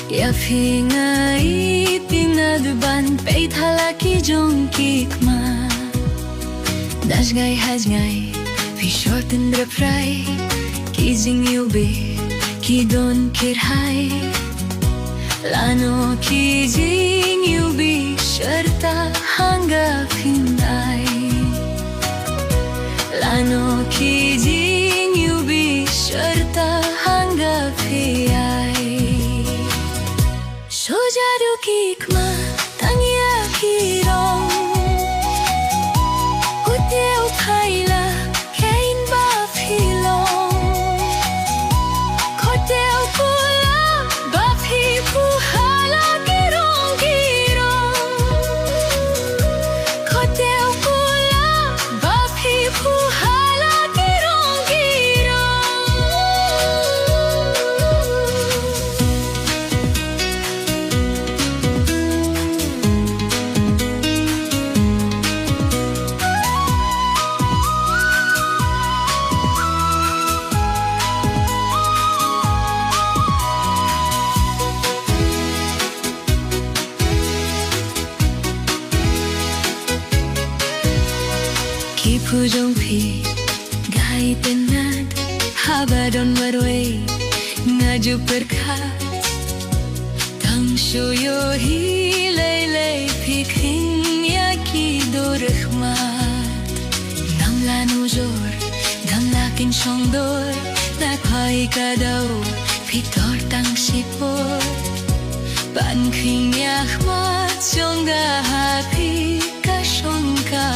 Ya phi ngai pinad ban pe thala ki jong ki kma das ngai has ngai phi short in the fry ki jing you be ki don kir hai lano ki jing you be sharta hanga phinai lano ki jing you be sharta hanga phinai Sojadu kikma tangya kirong Uteu paila kain ba philong Koteu pula ba phi puhala kirong kirong Koteu pula ba phi puhala kirong kirong Pujong pi gai penat habadon warway ngaju perkat tang shuyo hi lay lay piking yaki dorkhmat nam lanu jor dam lakin shongdor na khai kadau pitor tang sipor ban khing yakhmat chonga hapi ka shongka